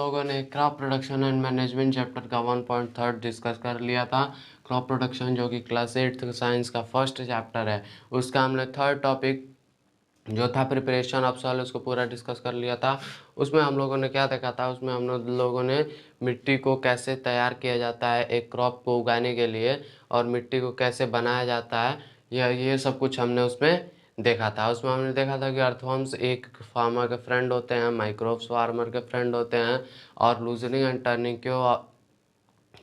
लोगों ने crop production and management chapter का 1.3 डिस्कस कर लिया था। क्रॉप प्रोडक्शन जो कि क्लास 8 साइंस का फर्स्ट चैप्टर है, उसका हमने थर्ड टॉपिक जो था प्रिपरेशन ऑफ सॉइल, उसको पूरा डिस्कस कर लिया था। उसमें हम लोगों ने क्या देखा था, उसमें हम लोगों ने मिट्टी को कैसे तैयार किया जाता है एक क्रॉप को उगाने के लिए, और मिट्टी को कैसे बनाया जाता है, ये सब कुछ हमने उसमें देखा था। उसमें हमने देखा था कि अर्थवर्म्स एक फार्मर के फ्रेंड होते हैं, माइक्रोब्स फार्मर के फ्रेंड होते हैं, और लूजनिंग एंड टर्निंग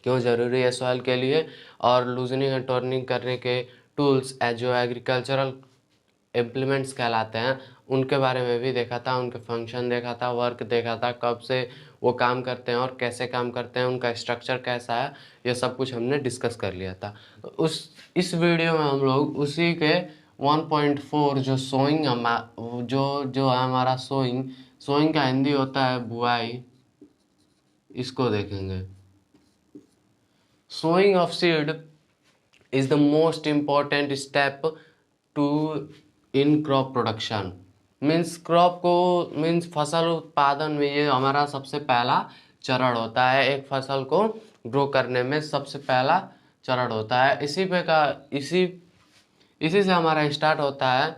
क्यों ज़रूरी है सॉइल के लिए, और लूजनिंग एंड टर्निंग करने के टूल्स जो एग्रीकल्चरल इम्प्लीमेंट्स कहलाते हैं, उनके बारे में भी देखा था। उनके फंक्शन देखा था, वर्क देखा था, कब से वो काम करते हैं और कैसे काम करते हैं, उनका स्ट्रक्चर कैसा है, ये सब कुछ हमने डिस्कस कर लिया था। इस वीडियो में हम लोग उसी के 1.4 जो सोइंग जो है हमारा सोइंग का हिंदी होता है बुआई, इसको देखेंगे। Sowing of seed is the most important step to in crop production. Means फसल उत्पादन में ये हमारा सबसे पहला चरण होता है। एक फसल को ग्रो करने में सबसे पहला चरण होता है। इसी से हमारा स्टार्ट होता है,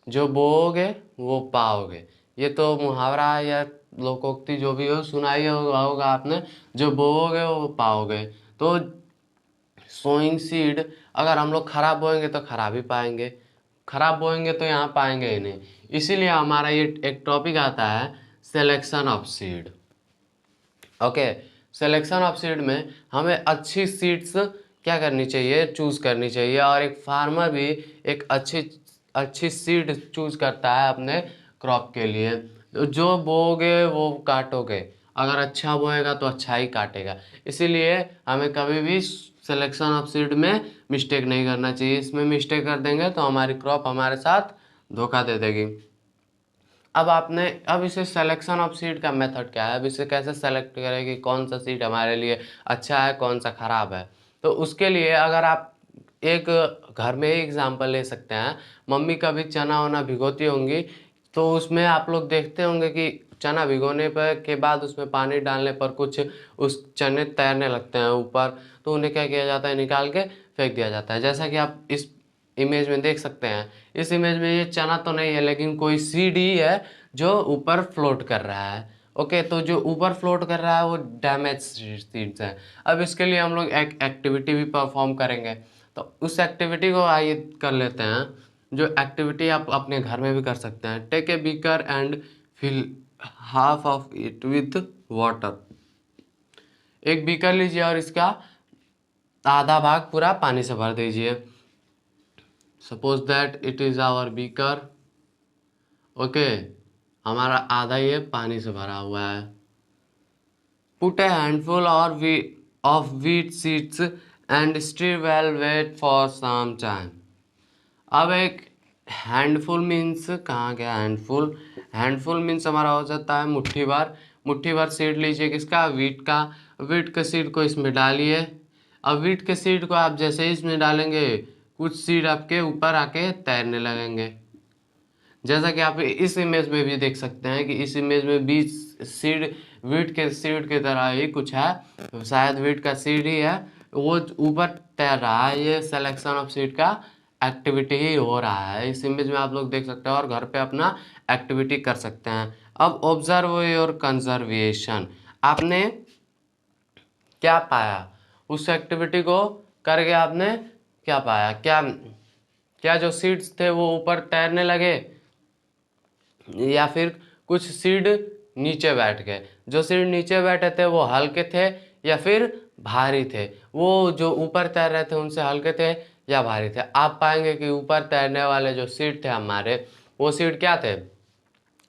जो बोओगे वो पाओगे। ये तो मुहावरा या लोकोक्ति जो भी हो, सुना ही होगा आपने, जो बोओगे वो पाओगे। तो सोइंग सीड अगर हम लोग खराब बोएंगे तो खराब ही पाएंगे, खराब बोएंगे तो यहाँ पाएंगे ही नहीं। इसीलिए हमारा ये एक टॉपिक आता है selection of seed. Okay, selection of seed में हमें अच्छी सीड्स क्या करनी चाहिए, चूज करनी चाहिए। और एक फार्मर भी एक अच्छी सीड चूज करता है अपने क्रॉप के लिए। जो बोओगे वो काटोगे, अगर अच्छा बोएगा तो अच्छा ही काटेगा। इसीलिए हमें कभी भी सिलेक्शन ऑफ सीड में मिस्टेक नहीं करना चाहिए। इसमें मिस्टेक कर देंगे तो हमारी क्रॉप हमारे साथ धोखा दे देगी। अब इसे सिलेक्शन ऑफ सीड का मेथड क्या है, अब इसे कैसे सेलेक्ट करें कि कौन सा सीड हमारे लिए अच्छा है, कौन सा खराब है। तो उसके लिए अगर आप एक घर में ही एग्जांपल ले सकते हैं। मम्मी कभी चना वना भिगोती होंगी, तो उसमें आप लोग देखते होंगे कि चना भिगोने पर के बाद उसमें पानी डालने पर कुछ उस चने तैरने लगते हैं ऊपर, तो उन्हें क्या किया जाता है, निकाल के फेंक दिया जाता है। जैसा कि आप इस इमेज में देख सकते हैं। इस इमेज में ये चना तो नहीं है, लेकिन कोई सीड ही है जो ऊपर फ्लोट कर रहा है। ओके, तो जो ऊपर फ्लोट कर रहा है वो डैमेज सीड्स है। अब इसके लिए हम लोग एक एक्टिविटी भी परफॉर्म करेंगे, तो उस एक्टिविटी को आइए कर लेते हैं। जो एक्टिविटी आप अपने घर में भी कर सकते हैं। Take a beaker and fill half of it with water. एक बीकर लीजिए और इसका आधा भाग पूरा पानी से भर दीजिए। Suppose that it is our beaker. Okay, हमारा आधा ये पानी से भरा हुआ है। Put a handful of wheat seeds and stir well, wait for some time. अब एक हैंडफुल मीन्स कहाँ गया हैंडफुल, हैंडफुल मीन्स हमारा हो जाता है मुट्ठी भर सीड लीजिए, किसका, वीट का। वीट के सीड को इसमें डालिए। अब वीट के सीड को आप जैसे ही इसमें डालेंगे, कुछ सीड आपके ऊपर आके तैरने लगेंगे। जैसा कि आप इस इमेज में भी देख सकते हैं कि इस इमेज में भी सीड वीट के सीड की तरह ही कुछ है, शायद वीट का सीड ही है, वो ऊपर तैर रहा है। ये सिलेक्शन ऑफ सीड का एक्टिविटी ही हो रहा है। इस इमेज में आप लोग देख सकते हैं और घर पे अपना एक्टिविटी कर सकते हैं। अब ऑब्जर्व योर कंजर्वेशन। आपने क्या पाया उस एक्टिविटी को करके, आपने क्या पाया, क्या जो सीड्स थे वो ऊपर तैरने लगे, या फिर कुछ सीड नीचे बैठ गए। जो सीड नीचे बैठे थे वो हल्के थे या फिर भारी थे, वो जो ऊपर तैर रहे थे उनसे हल्के थे या भारी थे। आप पाएंगे कि ऊपर तैरने वाले जो सीड थे हमारे, वो सीड क्या थे,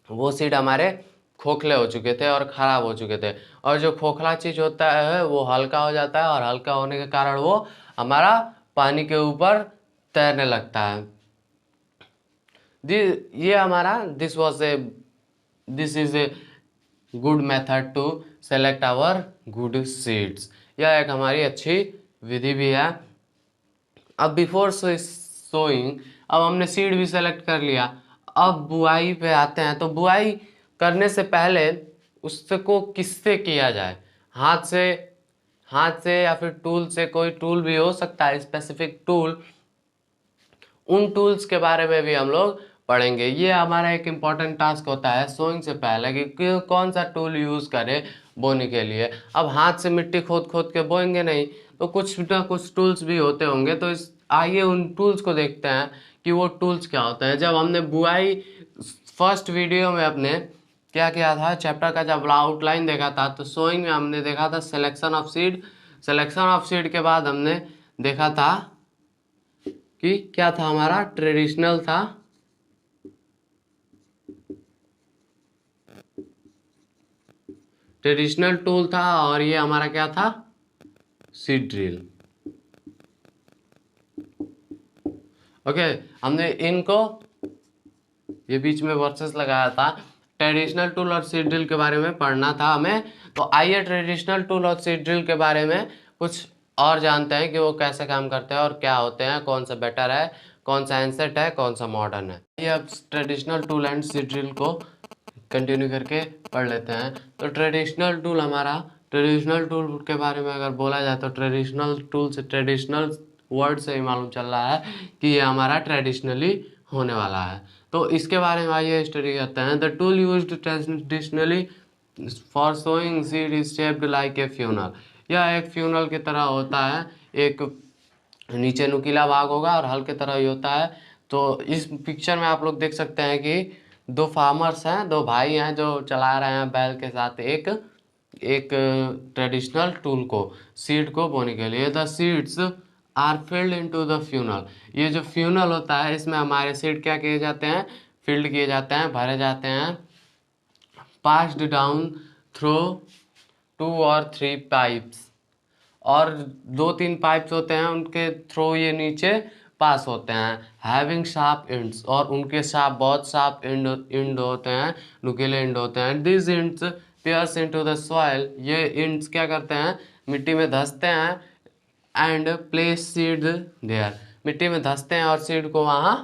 वो सीड हमारे खोखले हो चुके थे और ख़राब हो चुके थे। और जो खोखला चीज़ होता है वो हल्का हो जाता है, और हल्का होने के कारण वो हमारा पानी के ऊपर तैरने लगता है। ये हमारा this is a good method to select our good seeds. यह एक हमारी अच्छी विधि भी है। अब बिफोर सोइंग, अब हमने सीड भी सेलेक्ट कर लिया। अब बुआई पे आते हैं। तो बुआई करने से पहले उसको किससे किया जाए, हाथ से या फिर टूल से, कोई टूल भी हो सकता है स्पेसिफिक टूल, उन टूल्स के बारे में भी हम लोग पढ़ेंगे। ये हमारा एक इम्पॉर्टेंट टास्क होता है सोइंग से पहले कि कौन सा टूल यूज़ करें बोने के लिए। अब हाथ से मिट्टी खोद खोद के बोएंगे नहीं, तो कुछ ना कुछ टूल्स भी होते होंगे। तो आइए उन टूल्स को देखते हैं कि वो टूल्स क्या होते हैं। जब हमने बुआई फर्स्ट वीडियो में अपने क्या किया था, चैप्टर का जब आउटलाइन देखा था, तो सोइंग में हमने देखा था selection of seed. Selection of seed के बाद हमने देखा था कि क्या था, हमारा ट्रेडिशनल था, ट्रेडिशनल टूल था, और ये हमारा क्या था, सीड ड्रिल। ओके, हमने इनको ये बीच में वर्सेस लगाया था, ट्रेडिशनल टूल और सीड ड्रिल के बारे में पढ़ना था हमें। तो आइए ट्रेडिशनल टूल और सीड ड्रिल के बारे में कुछ और जानते हैं कि वो कैसे काम करते हैं और क्या होते हैं, कौन सा बेटर है, कौन सा एंसेट है, कौन सा मॉडर्न है। ये अब traditional tool and seed drill को कंटिन्यू करके पढ़ लेते हैं। तो ट्रेडिशनल टूल ट्रेडिशनल टूल के बारे में अगर बोला जाए तो ट्रेडिशनल टूल से, ट्रेडिशनल वर्ड से ही मालूम चल रहा है कि ये हमारा ट्रेडिशनली होने वाला है। तो इसके बारे में आइए स्टडी करते हैं। The tool used traditionally for sowing seed is shaped like a funnel. यह एक फ्यूनल की तरह होता है, एक नीचे नुकीला भाग होगा और हल की तरह ही होता है। तो इस पिक्चर में आप लोग देख सकते हैं कि दो फार्मर्स हैं, दो भाई हैं जो चला रहे हैं बैल के साथ एक ट्रेडिशनल टूल को, सीड को बोने के लिए। The seeds are filled into the funnel. ये जो फ्यूनल होता है, इसमें हमारे सीड क्या किए जाते हैं, फिल्ड किए जाते हैं, भरे जाते हैं, पास्ड डाउन थ्रू 2 और 3 पाइप्स, और 2-3 पाइप्स होते हैं, उनके थ्रू ये नीचे पास होते हैं। हैविंग शार्प एंड्स, और उनके बहुत शार्प एंड होते हैं, नुकीले एंड होते हैं। This ends pierce into the soil. ये एंड्स क्या करते हैं, मिट्टी में धंसते हैं, एंड प्लेस सीड देयर। मिट्टी में धंसते हैं और सीड को वहाँ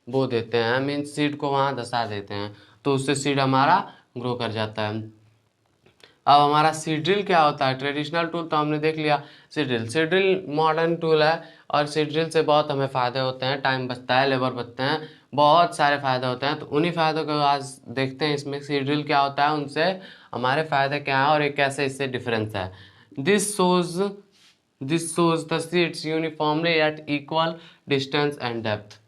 बो देते हैं, मीन्स सीड को वहाँ धंसा देते हैं, तो उससे सीड हमारा ग्रो कर जाता है। अब हमारा सीड ड्रिल क्या होता है। ट्रेडिशनल टूल तो हमने देख लिया। सीड ड्रिल मॉडर्न टूल है, और सीड ड्रिल से बहुत हमें फ़ायदे होते हैं, टाइम बचता है, लेबर बचते हैं, बहुत सारे फ़ायदे होते हैं। तो उन्हीं फ़ायदों को आज देखते हैं इसमें सीड ड्रिल क्या होता है, उनसे हमारे फ़ायदे क्या हैं और एक कैसे इससे डिफरेंस है। This shows the seeds uniformly eight equal distance and depth.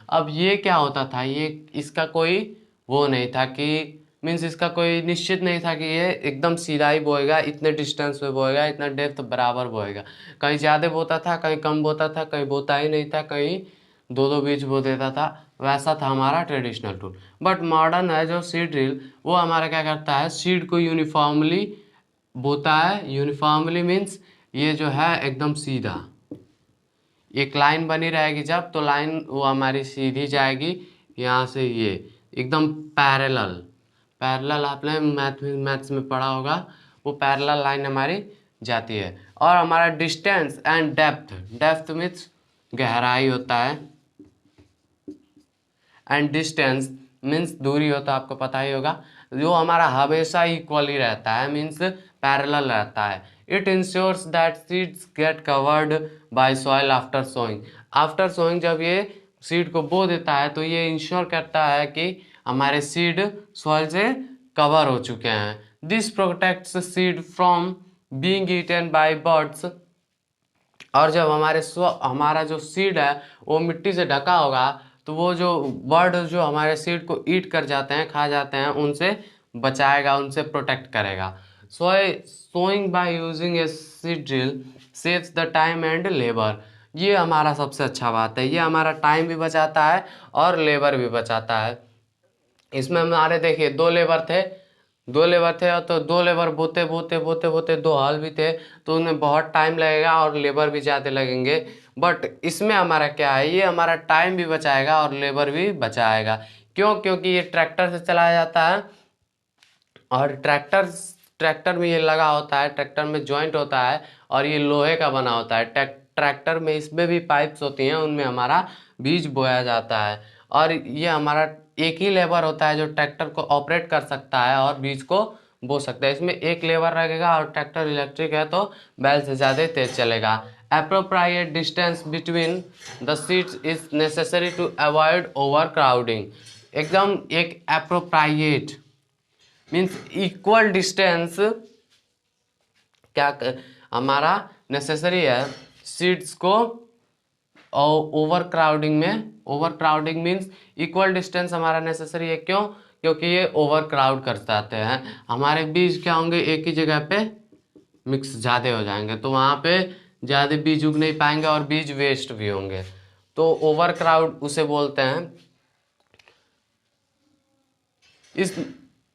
अब ये क्या होता था, ये इसका कोई वो नहीं था कि मीन्स इसका कोई निश्चित नहीं था कि ये एकदम सीधा ही बोएगा, इतने डिस्टेंस पे बोएगा, इतना डेप्थ बराबर बोएगा। कहीं ज़्यादा बोता था, कहीं कम बोता था, कहीं बोता ही नहीं था, कहीं दो बीज बो देता था। वैसा था हमारा ट्रेडिशनल टूल। बट मॉडर्न है जो सीड ड्रिल, वो हमारा क्या करता है, सीड को यूनिफॉर्मली बोता है। यूनिफॉर्मली मीन्स ये जो है एकदम सीधा, एक लाइन बनी रहेगी जब, तो लाइन वो हमारी सीधी जाएगी यहाँ से, ये एकदम पैरेलल आपने मैथ्स में पढ़ा होगा, वो पैरेलल लाइन हमारी जाती है। और हमारा डिस्टेंस एंड डेप्थ मीन्स गहराई होता है, एंड डिस्टेंस मीन्स दूरी होता है, आपको पता ही होगा, जो हमारा हमेशा इक्वली रहता है, मीन्स पैरेलल रहता है। It ensures that seeds get covered by soil after sowing. After sowing जब ये सीड को बो देता है, तो ये इंश्योर करता है कि हमारे सीड सॉइल से कवर हो चुके हैं। This protects seed from being eaten by birds. और जब हमारा जो सीड है वो मिट्टी से ढका होगा, तो वो जो बर्ड जो हमारे सीड को ईट कर जाते हैं, खा जाते हैं, उनसे बचाएगा, उनसे प्रोटेक्ट करेगा। Sowing by using a seed drill saves the time and labour. ये हमारा सबसे अच्छा बात है, ये हमारा टाइम भी बचाता है और लेबर भी बचाता है। इसमें हमारे देखिए दो लेबर थे, और तो दो लेबर बोते दो हल भी थे, तो उनमें बहुत टाइम लगेगा और लेबर भी ज़्यादा लगेंगे। बट इसमें हमारा क्या है, ये हमारा टाइम भी बचाएगा और लेबर भी बचाएगा। क्यों? क्योंकि ये ट्रैक्टर से चलाया जाता है, और ट्रैक्टर में ये लगा होता है, ट्रैक्टर में जॉइंट होता है, और ये लोहे का बना होता है। ट्रैक्टर में इसमें भी पाइप्स होती हैं, उनमें हमारा बीज बोया जाता है। और ये हमारा एक ही लेबर होता है जो ट्रैक्टर को ऑपरेट कर सकता है और बीज को बो सकते हैं। इसमें एक लेबर लगेगा और ट्रैक्टर इलेक्ट्रिक है तो बैल से ज़्यादा तेज चलेगा। Appropriate distance between the seeds is necessary to avoid overcrowding. एकदम एक अप्रोप्रिएट मीन्स इक्वल डिस्टेंस हमारा नेसेसरी है सीट्स को। और overcrowding means equal distance हमारा नेसेसरी है। क्यों? क्योंकि ये ओवर क्राउड कर जाते हैं, हमारे बीज क्या होंगे एक ही जगह पे मिक्स ज़्यादा हो जाएंगे, तो वहाँ पे ज़्यादा बीज उग नहीं पाएंगे और बीज वेस्ट भी होंगे, तो ओवर क्राउड उसे बोलते हैं।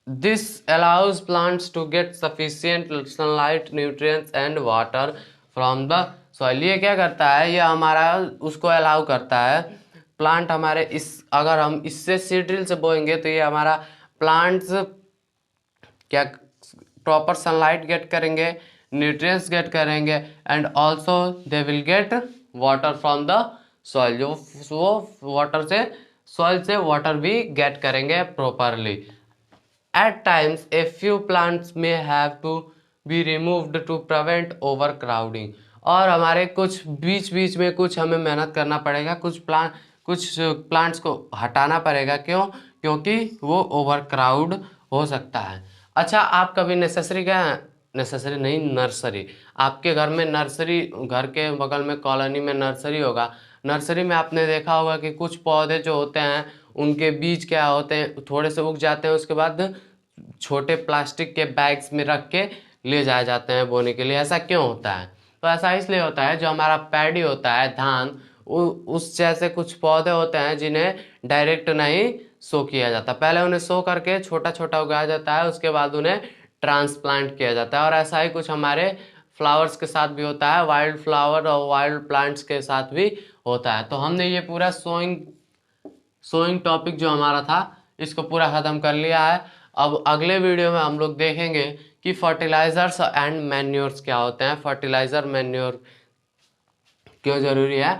This allows plants to get sufficient sunlight, nutrients and water from the soil। ये क्या करता है, ये हमारा उसको अलाउ करता है प्लांट हमारे इस, अगर हम इससे सीड ड्रिल से बोएंगे तो ये हमारा प्लांट्स क्या प्रॉपर सनलाइट गेट करेंगे, न्यूट्रिएंट्स गेट करेंगे and also they will get water from the soil. जो वो वाटर से सॉइल से वाटर भी गेट करेंगे properly. At times, a few plants may have to be removed to prevent overcrowding। और हमारे कुछ बीच में कुछ हमें मेहनत करना पड़ेगा, कुछ प्लांट्स को हटाना पड़ेगा। क्यों? क्योंकि वो ओवरक्राउड हो सकता है। अच्छा, आप कभी नेसेसरी नहीं, नर्सरी, आपके घर में नर्सरी, घर के बगल में कॉलोनी में नर्सरी होगा, नर्सरी में आपने देखा होगा कि कुछ पौधे जो होते हैं उनके बीज क्या होते हैं, थोड़े से उग जाते हैं, उसके बाद छोटे प्लास्टिक के बैग्स में रख के ले जाए जाते हैं बोने के लिए। ऐसा क्यों होता है? तो ऐसा इसलिए होता है, जो हमारा पैडी होता है धान, उस जैसे कुछ पौधे होते हैं जिन्हें डायरेक्ट नहीं सो किया जाता, पहले उन्हें सो करके छोटा छोटा उगाया जाता है, उसके बाद उन्हें ट्रांसप्लांट किया जाता है। और ऐसा ही कुछ हमारे फ्लावर्स के साथ भी होता है, वाइल्ड फ्लावर और वाइल्ड प्लांट्स के साथ भी होता है। तो हमने ये पूरा सोइंग टॉपिक जो हमारा था इसको पूरा ख़त्म कर लिया है। अब अगले वीडियो में हम लोग देखेंगे कि फर्टिलाइजर्स एंड मैन्योर्स क्या होते हैं, फर्टिलाइजर मैन्योर क्यों ज़रूरी है।